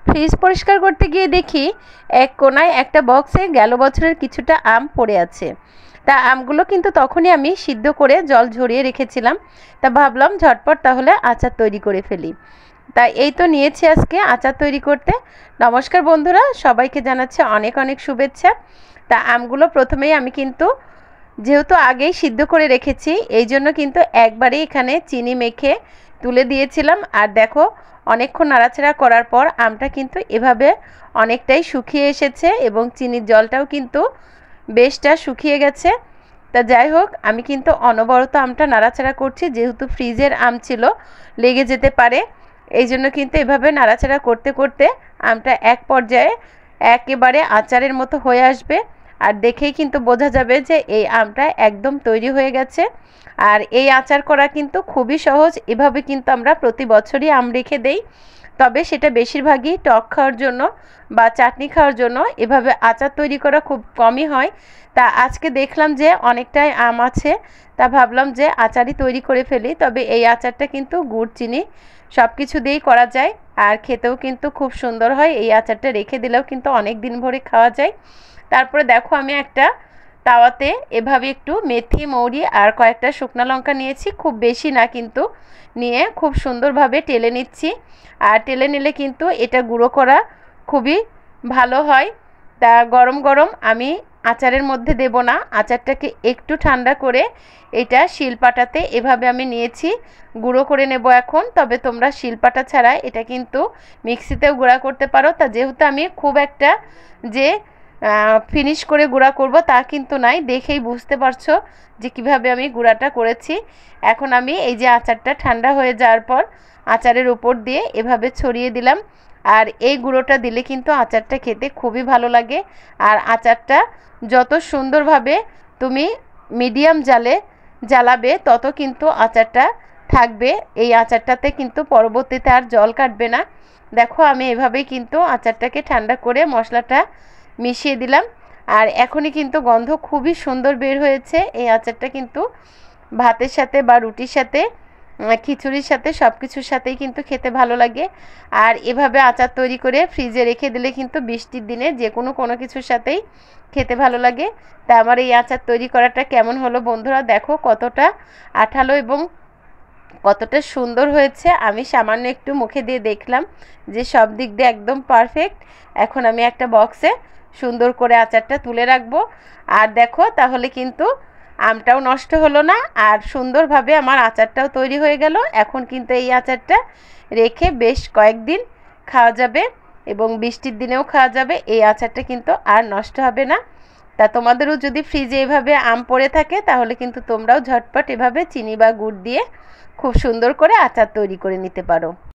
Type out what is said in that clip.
Fridge পরিষ্কার করতে গিয়ে দেখি এক কোনায় একটা বক্সে গেল বছরের কিছুটা আম পড়ে আছে। তা আমগুলো কিন্তু তখনই আমি সিদ্ধ করে জল ঝরিয়ে রেখেছিলাম। তা ভাবলাম ঝটপট তাহলে আচার তৈরি করে ফেলি। তা এই তো নিয়েছি আজকে আচার তৈরি করতে। নমস্কার বন্ধুরা, সবাইকে জানাচ্ছি অনেক অনেক শুভেচ্ছা। তা আমগুলো প্রথমেই আমি কিন্তু যেহেতু আগেই সিদ্ধ করে রেখেছি, এই জন্য কিন্তু একবারেই এখানে চিনি মেখে তুলে দিয়েছিলাম। আর দেখো, অনেকক্ষণ নাড়াচাড়া করার পর আমটা কিন্তু এভাবে অনেকটাই শুকিয়ে এসেছে এবং চিনির জলটাও কিন্তু বেশটা শুকিয়ে গেছে। তা যাই হোক, আমি কিন্তু অনবরত আমটা নাড়াচাড়া করছি, যেহেতু ফ্রিজের আম ছিল, লেগে যেতে পারে। এই জন্য কিন্তু এভাবে নাড়াচাড়া করতে করতে আমটা এক পর্যায়ে একেবারে আচারের মতো হয়ে আসবে। আর দেখেই কিন্তু বোঝা যাবে যে এই আমটা একদম তৈরি হয়ে গেছে। আর এই আচার করা কিন্তু খুবই সহজ। এভাবে কিন্তু আমরা প্রতি বছরই আম রেখে দেই, তবে সেটা বেশিরভাগই টক খাওয়ার জন্য বা চাটনি খাওয়ার জন্য। এভাবে আচার তৈরি করা খুব কমই হয়। তা আজকে দেখলাম যে অনেকটাই আম আছে, তা ভাবলাম যে আচারই তৈরি করে ফেলি। তবে এই আচারটা কিন্তু গুড় চিনি সব কিছু দিয়েই করা যায়, আর খেতেও কিন্তু খুব সুন্দর হয়। এই আচারটা রেখে দিলেও কিন্তু অনেক দিন ভরে খাওয়া যায়। তারপরে দেখো, আমি একটা তাওয়াতে এভাবে একটু মেথি, মৌরি আর কয়েকটা শুকনো লঙ্কা নিয়েছি, খুব বেশি না কিন্তু, নিয়ে খুব সুন্দরভাবে টেলে নিচ্ছি। আর টেলে নিলে কিন্তু এটা গুঁড়ো করা খুবই ভালো হয়। তা গরম গরম আমি আচারের মধ্যে দেব না, আচারটাকে একটু ঠান্ডা করে এটা শিলপাটাতে এভাবে আমি নিয়েছি, গুঁড়ো করে নেব এখন। তবে তোমরা শিলপাটা ছাড়া এটা কিন্তু মিক্সিতেও গুঁড়া করতে পারো। তা যেহেতু আমি খুব একটা যে ফিনিশ করে গুঁড়া করব তা কিন্তু নাই, দেখেই বুঝতে পারছো যে কিভাবে আমি গুঁড়াটা করেছি। এখন আমি এই যে আচারটা ঠান্ডা হয়ে যাওয়ার পর আচারের উপর দিয়ে এভাবে ছড়িয়ে দিলাম। আর এই গুঁড়োটা দিলে কিন্তু আচারটা খেতে খুবই ভালো লাগে। আর আচারটা যত সুন্দরভাবে তুমি মিডিয়াম জালে জ্বালাবে, তত কিন্তু আচারটা থাকবে। এই আচারটাতে কিন্তু পরবর্তীতে আর জল কাটবে না। দেখো, আমি এভাবেই কিন্তু আচারটাকে ঠান্ডা করে মশলাটা মিশিয়ে দিলাম। আর এখনই কিন্তু গন্ধ খুবই সুন্দর বের হয়েছে। এই আচারটা কিন্তু ভাতের সাথে বা রুটির সাথে, খিচুড়ির সাথে, সব কিছুর সাথেই কিন্তু খেতে ভালো লাগে। আর এভাবে আচার তৈরি করে ফ্রিজে রেখে দিলে কিন্তু বৃষ্টির দিনে যে কোনো কিছুর সাথেই খেতে ভালো লাগে। তা আমার এই আচার তৈরি করাটা কেমন হলো বন্ধুরা, দেখো কতটা আঠালো এবং কতটা সুন্দর হয়েছে। আমি সামান্য একটু মুখে দিয়ে দেখলাম যে সব দিক দিয়ে একদম পারফেক্ট। এখন আমি একটা বক্সে সুন্দর করে আচারটা তুলে রাখবো। আর দেখো, তাহলে কিন্তু আমটাও নষ্ট হলো না, আর সুন্দরভাবে আমার আচারটাও তৈরি হয়ে গেল। এখন কিন্তু এই আচারটা রেখে বেশ কয়েকদিন খাওয়া যাবে এবং বৃষ্টির দিনেও খাওয়া যাবে। এই আচারটা কিন্তু আর নষ্ট হবে না। তা তোমাদেরও যদি ফ্রিজে এভাবে আম পড়ে থাকে, তাহলে কিন্তু তোমরাও ঝটপট এভাবে চিনি বা গুড় দিয়ে খুব সুন্দর করে আচার তৈরি করে নিতে পারো।